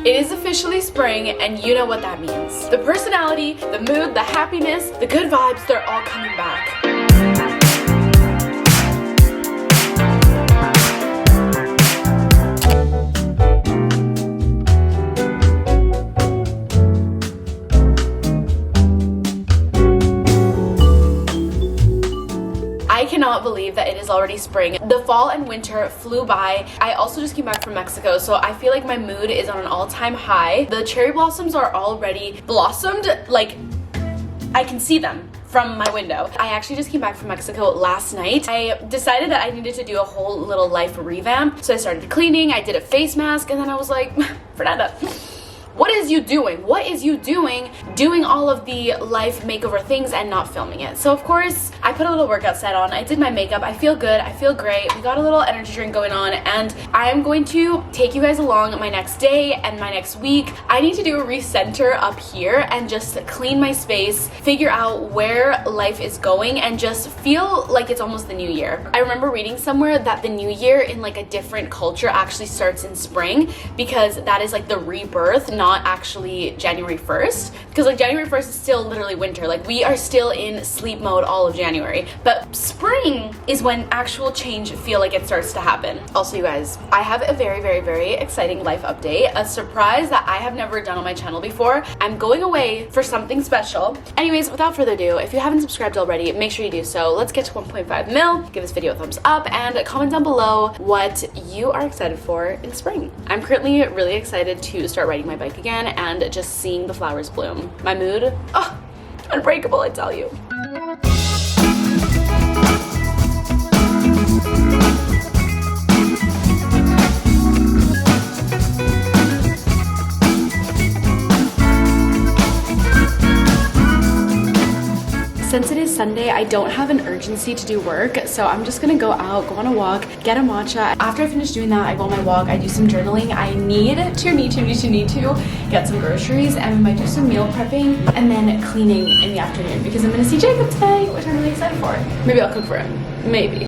It is officially spring, and you know what that means. The personality, the mood, the happiness, the good vibes, they're all coming back. I cannot believe that it is already spring. The fall and winter flew by. I also just came back from Mexico, so I feel like my mood is on an all-time high. The cherry blossoms are already blossomed, like I can see them from my window. I actually just came back from Mexico last night. I decided that I needed to do a whole little life revamp, so I started cleaning, I did a face mask, and then I was like, Fernanda, what is you doing? What is you doing all of the life makeover things and not filming it? So of course, I put a little workout set on, I did my makeup, I feel good, I feel great. We got a little energy drink going on, and I am going to take you guys along my next day and my next week. I need to do a recenter up here and just clean my space, figure out where life is going, and just feel like it's almost the new year. I remember reading somewhere that the new year in like a different culture actually starts in spring, because that is like the rebirth, not actually January 1st, because like January 1st is still literally winter. Like we are still in sleep mode all of January, but spring is when actual change feel like it starts to happen. Also, you guys, I have a very, very, very exciting life update, a surprise that I have never done on my channel before. I'm going away for something special. Anyways, without further ado, if you haven't subscribed already, make sure you do so. Let's get to 1.5 mil. Give this video a thumbs up and comment down below what you are excited for in spring. I'm currently really excited to start riding my bike again and just seeing the flowers bloom. My mood, oh, unbreakable, I tell you. Since it is Sunday, I don't have an urgency to do work, so I'm just gonna go out, go on a walk, get a matcha. After I finish doing that, I go on my walk, I do some journaling. I need to get some groceries, and we might do some meal prepping and then cleaning in the afternoon, because I'm gonna see Jacob today, which I'm really excited for. Maybe I'll cook for him, maybe.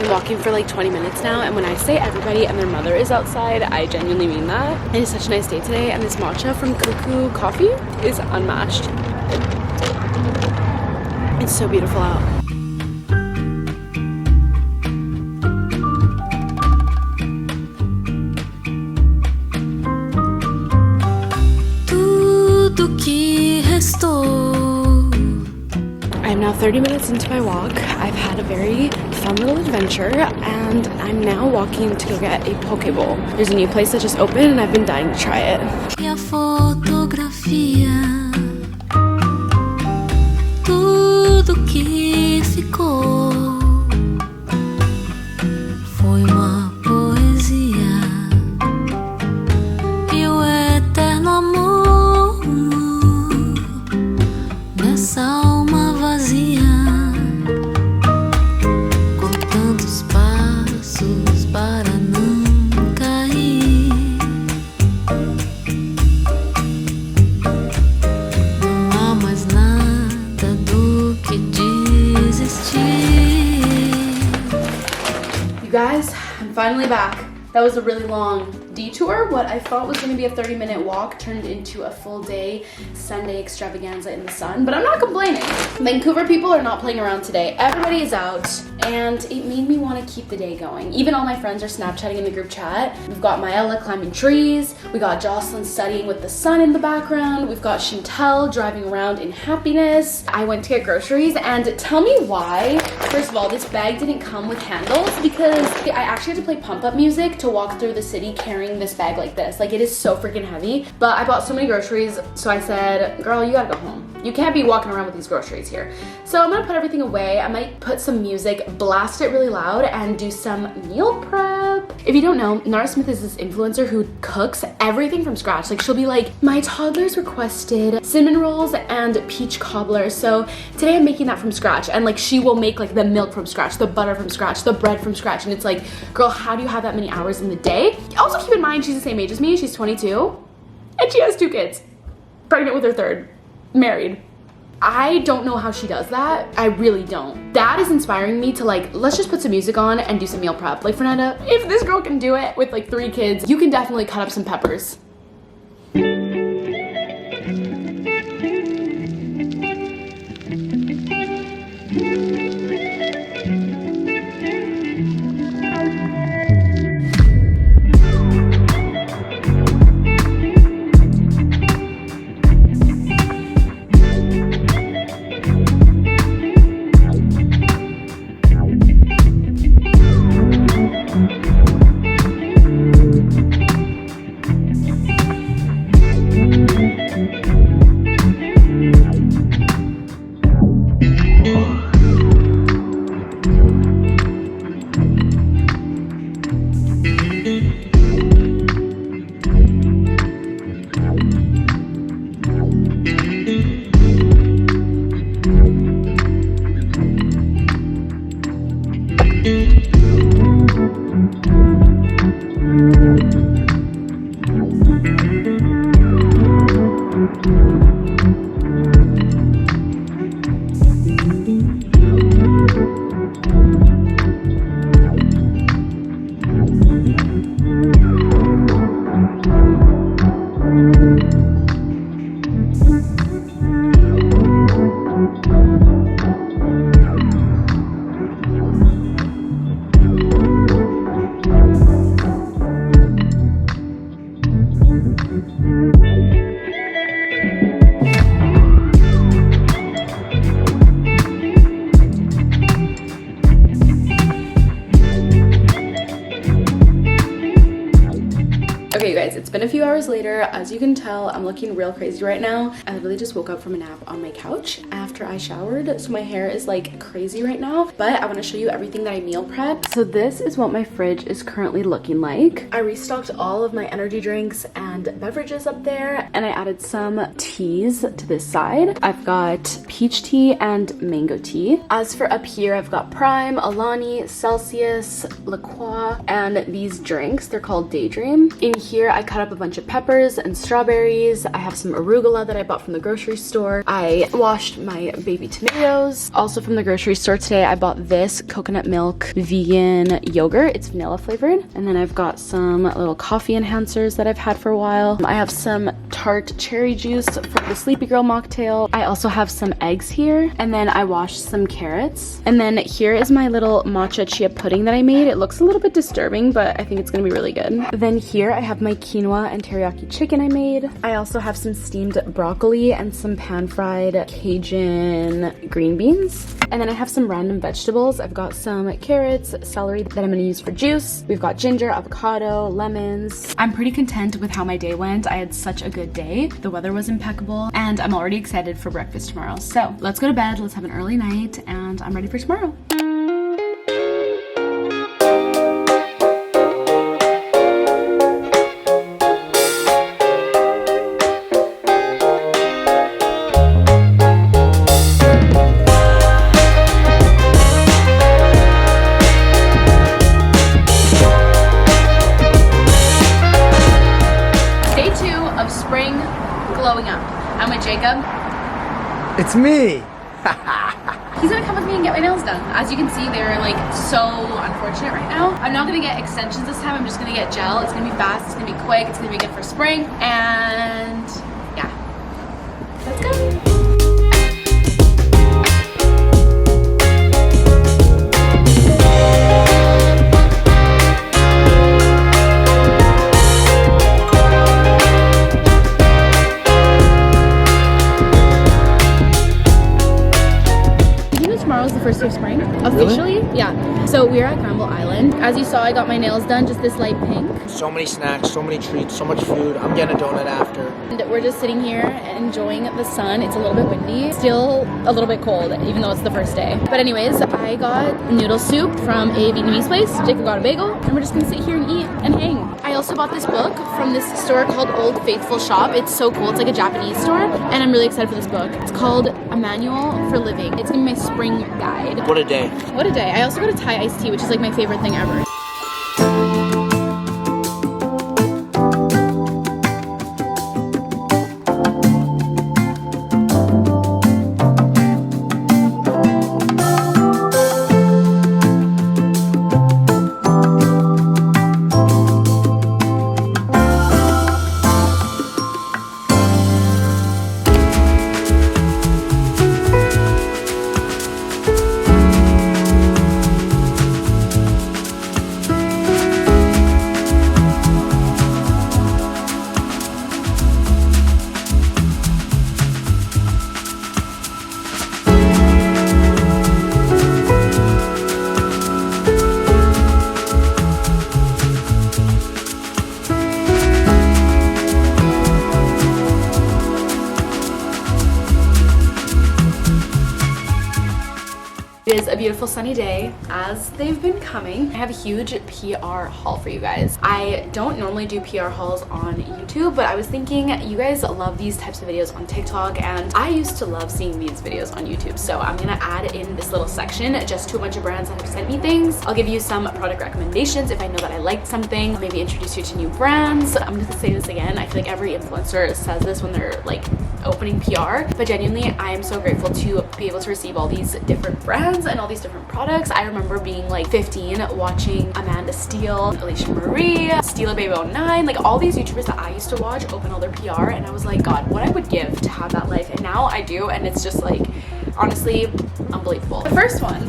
Walking for like 20 minutes now, and when I say everybody and their mother is outside, I genuinely mean that. It is such a nice day today, and this matcha from Cuckoo Coffee is unmatched. It's so beautiful out. I am now 30 minutes into my walk. I've had a very fun little adventure, and I'm now walking to go get a poke bowl. There's a new place that just opened, and I've been dying to try it. Tudo que ficou foi uma poesia e o eterno amor nessa alma vazia, com tantos passos para não cair. Não há mais nada do que desistir. You guys, I'm finally back. That was a really long detour. What I thought was gonna be a 30-minute walk turned into a full day Sunday extravaganza in the sun, but I'm not complaining. Vancouver people are not playing around today. Everybody is out, and it made me want to keep the day going. Even all my friends are Snapchatting in the group chat. We've got Maella climbing trees. We got Jocelyn studying with the sun in the background. We've got Chantel driving around in happiness. I went to get groceries, and tell me why. First of all, this bag didn't come with handles, because I actually had to play pump-up music to walk through the city carrying this bag like this. Like, it is so freaking heavy. But I bought so many groceries, so I said, girl, you gotta go home. You can't be walking around with these groceries here. So I'm gonna put everything away. I might put some music, blast it really loud, and do some meal prep. If you don't know, Nara Smith is this influencer who cooks everything from scratch. Like she'll be like, my toddlers requested cinnamon rolls and peach cobbler, so today I'm making that from scratch. And like she will make like the milk from scratch, the butter from scratch, the bread from scratch. And it's like, girl, how do you have that many hours in the day? Also keep in mind, she's the same age as me. She's 22 and she has 2 kids, pregnant with her 3rd, married. I don't know how she does that. I really don't. That is inspiring me to like, let's just put some music on and do some meal prep. Like Fernanda, if this girl can do it with like 3 kids, you can definitely cut up some peppers. Okay, you guys, it's been a few hours later. As you can tell, I'm looking real crazy right now. I literally just woke up from a nap on my couch after I showered, so my hair is like crazy right now, but I want to show you everything that I meal prepped. So this is what my fridge is currently looking like. I restocked all of my energy drinks and beverages up there, and I added some teas to this side. I've got peach tea and mango tea. As for up here, I've got Prime, Alani, Celsius, La Croix, and these drinks. They're called Daydream. In here, I cut up a bunch of peppers and strawberries. I have some arugula that I bought from the grocery store. I washed my baby tomatoes. Also from the grocery store today, I bought this coconut milk vegan yogurt. It's vanilla flavored. And then I've got some little coffee enhancers that I've had for a while. I have some tart cherry juice for the Sleepy Girl mocktail. I also have some eggs here. And then I washed some carrots. And then here is my little matcha chia pudding that I made. It looks a little bit disturbing, but I think it's gonna be really good. Then here I have my quinoa and teriyaki chicken I made. I also have some steamed broccoli and some pan-fried Cajun green beans. And then I have some random vegetables. I've got some carrots, celery that I'm gonna use for juice. We've got ginger, avocado, lemons. I'm pretty content with how my day went. I had such a good day. The weather was impeccable, and I'm already excited for breakfast tomorrow. So let's go to bed, let's have an early night, and I'm ready for tomorrow. Glowing up. I'm with Jacob. It's me. He's gonna come with me and get my nails done. As you can see, they're like so unfortunate right now. I'm not gonna get extensions this time. I'm just gonna get gel. It's gonna be fast. It's gonna be quick. It's gonna be good for spring. And yeah, let's go. Tomorrow's the first day of spring, officially. Really? Yeah. So we're at Granville Island. As you saw, I got my nails done, just this light pink. So many snacks, so many treats, so much food. I'm getting a donut after. And we're just sitting here enjoying the sun. It's a little bit windy, still a little bit cold, even though it's the first day. But anyways, I got noodle soup from a Vietnamese place. Jacob got a bagel, and we're just gonna sit here and eat and hang. I also bought this book from this store called Old Faithful Shop. It's so cool. It's like a Japanese store, and I'm really excited for this book. It's called A Manual for Living. It's gonna be my spring guide. What a day. What a day. I also got a Thai iced tea, which is like my favorite thing ever. It is a beautiful sunny day, as they've been coming. I have a huge PR haul for you guys. I don't normally do PR hauls on YouTube, but I was thinking you guys love these types of videos on TikTok, and I used to love seeing these videos on YouTube. So I'm gonna add in this little section just to a bunch of brands that have sent me things. I'll give you some product recommendations if I know that I liked something, maybe introduce you to new brands. I'm gonna say this again. I feel like every influencer says this when they're like opening PR, but genuinely I am so grateful to be able to receive all these different brands and all these different products. I remember being like 15 watching Amanda Steele, Alicia Marie, Steela Baby 09, like all these YouTubers that I used to watch open all their PR, and I was like, God, what I would give to have that life. And now I do, and it's just like honestly unbelievable. The first one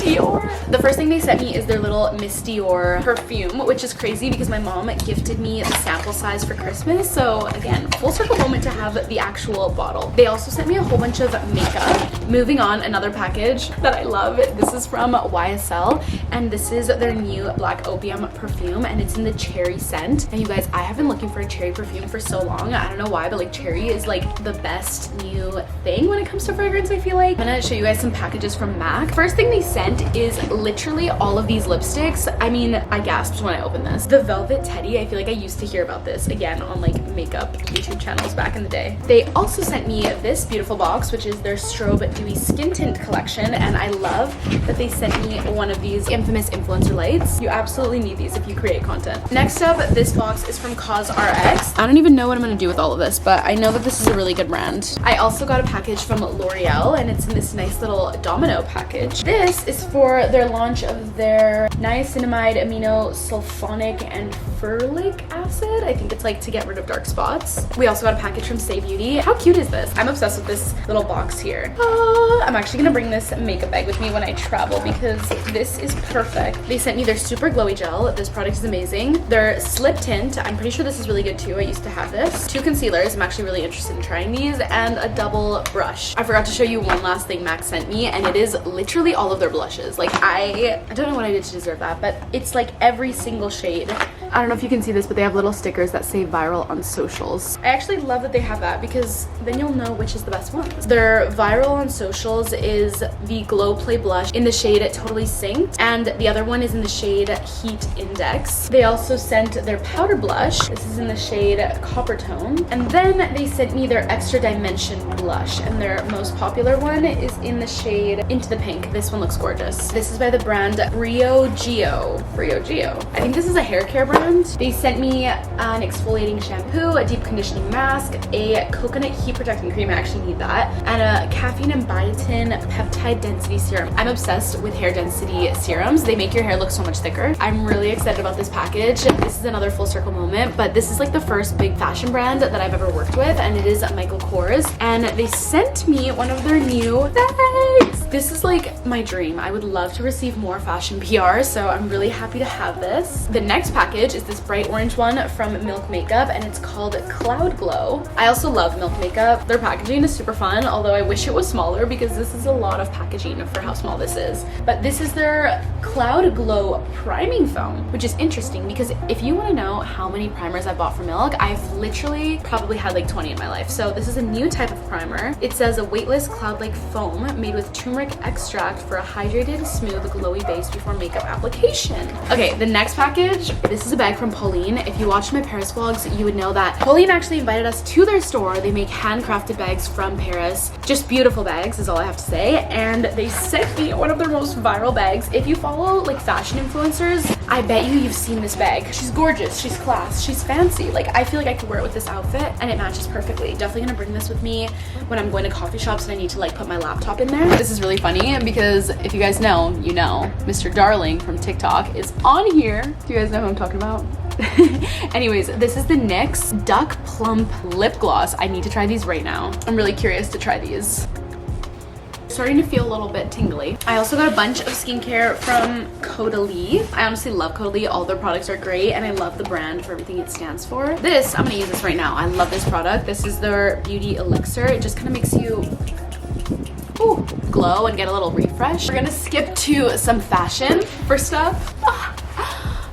Dior. The first thing they sent me is their little Miss Dior perfume, which is crazy because my mom gifted me the sample size for Christmas. So again, full circle moment to have the actual bottle. They also sent me a whole bunch of makeup. Moving on, another package that I love. This is from YSL, and this is their new Black Opium perfume, and it's in the cherry scent. And you guys, I have been looking for a cherry perfume for so long. I don't know why, but like cherry is like the best new thing when it comes to fragrance, I feel like. I'm gonna show you guys some packages from MAC. First thing they sent is literally all of these lipsticks. I mean, I gasped when I opened this. The Velvet Teddy, I feel like I used to hear about this again on like makeup YouTube channels back in the day. They also sent me this beautiful box, which is their Strobe Dewy Skin Tint collection, and I love that they sent me one of these infamous influencer lights. You absolutely need these if you create content. Next up, this box is from CosRX. I don't even know what I'm gonna do with all of this, but I know that this is a really good brand. I also got a package from L'Oreal, and it's in this nice little domino package. This is for their launch of their niacinamide amino sulfonic and ferulic acid. I think it's like to get rid of dark spots. We also got a package from Stay Beauty. How cute is this? I'm obsessed with this little box here. I'm actually gonna bring this makeup bag with me when I travel because this is perfect. They sent me their super glowy gel. This product is amazing. Their slip tint, I'm pretty sure this is really good too. I used to have this. 2 concealers, I'm actually really interested in trying these, and a double brush. I forgot to show you one last thing MAC sent me, and it is literally all of their blushes. Like I don't know what I did to deserve that, but it's like every single shade. I don't know if you can see this, but they have little stickers that say viral on socials. I actually love that they have that because then you'll know which is the best one. Their viral on socials is the Glow Play blush in the shade Totally Synced, and the other one is in the shade Heat Index. They also sent their powder blush. This is in the shade Copper Tone. And then they sent me their Extra Dimension blush, and their most popular one is in the shade Into the Pink. This one looks gorgeous. This is by the brand Rio Gio. I think this is a hair care brand. They sent me an exfoliating shampoo, a deep conditioning mask, a coconut heat protecting cream, I actually need that, and a caffeine and biotin peptide density serum. I'm obsessed with hair density serums. They make your hair look so much thicker. I'm really excited about this package. This is another full circle moment, but this is like the first big fashion brand that I've ever worked with, and it is Michael Kors, and they sent me one of their new bags. This is like my dream. I would love to receive more fashion PR, so I'm really happy to have this. The next package is this bright orange one from Milk Makeup, and it's called Cloud Glow. I also love Milk Makeup. Their packaging is super fun, although I wish it was smaller because this is a lot of packaging for how small this is. But this is their Cloud Glow priming foam, which is interesting because if you want to know how many primers I bought from Milk, I've literally probably had like 20 in my life. So this is a new type of primer. It says a weightless cloud-like foam made with turmeric extract for a hydrated, smooth, glowy base before makeup application. Okay, the next package, this is a bag from Pauline. If you watched my Paris vlogs, you would know that Pauline actually invited us to their store. They make handcrafted bags from Paris. Just beautiful bags is all I have to say. And they sent me one of their most viral bags. If you follow like fashion influencers, I bet you've seen this bag. She's gorgeous, she's class, she's fancy. Like I feel like I could wear it with this outfit and it matches perfectly. Definitely gonna bring this with me when I'm going to coffee shops and I need to like put my laptop in there. This is really funny because if you guys know, you know, Mr. Darling from TikTok is on here. Do you guys know who I'm talking about? Anyways, this is the NYX Duck Plump Lip Gloss. I need to try these right now. I'm really curious to try these. Starting to feel a little bit tingly. I also got a bunch of skincare from Caudalie. I honestly love Caudalie. All their products are great and I love the brand for everything it stands for. This, I'm gonna use this right now. I love this product. This is their Beauty Elixir. It just kind of makes you glow and get a little refresh. We're gonna skip to some fashion. First up,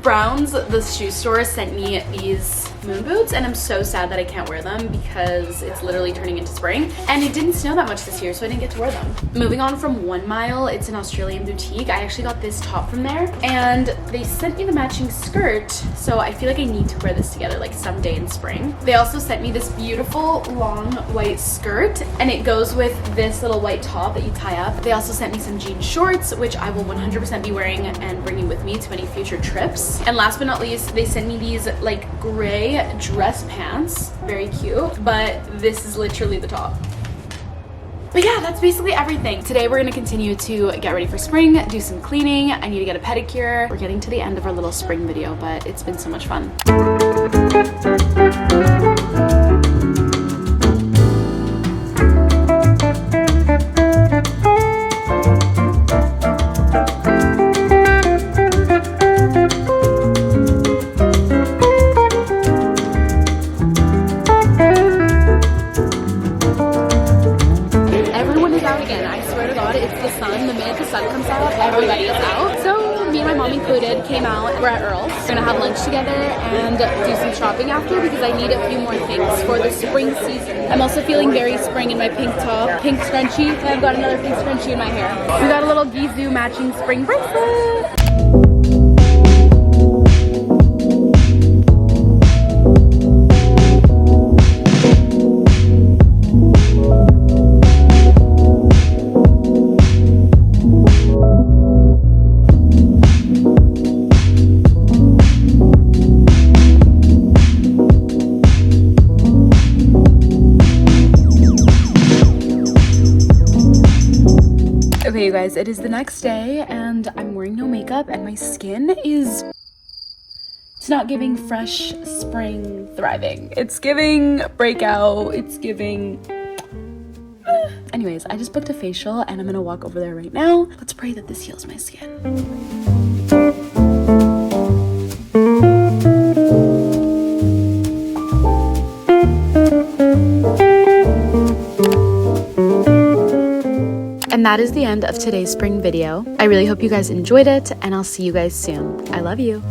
Browns, the shoe store, sent me these moon boots and I'm so sad that I can't wear them because it's literally turning into spring and it didn't snow that much this year, so I didn't get to wear them. Moving on from 1 Mile, it's an Australian boutique. I actually got this top from there and they sent me the matching skirt, so I feel like I need to wear this together like someday in spring. They also sent me this beautiful long white skirt and it goes with this little white top that you tie up. They also sent me some jean shorts, which I will 100% be wearing and bringing with me to any future trips. And last but not least, they sent me these like gray dress pants. Very cute, but this is literally the top. But yeah, that's basically everything. Today we're gonna continue to get ready for spring, do some cleaning. I need to get a pedicure. We're getting to the end of our little spring video, but it's been so much fun. Everybody is out. So me and my mom included came out. We're at Earl's. We're gonna have lunch together and do some shopping after because I need a few more things for the spring season. I'm also feeling very spring in my pink top, pink scrunchie, and I've got another pink scrunchie in my hair. We got a little Gizu matching spring bracelet. Okay, you guys, it is the next day and I'm wearing no makeup and my skin is... It's not giving fresh spring thriving. It's giving breakout. It's giving... Anyways, I just booked a facial and I'm gonna walk over there right now. Let's pray that this heals my skin. And that is the end of today's spring video. I really hope you guys enjoyed it and I'll see you guys soon. I love you.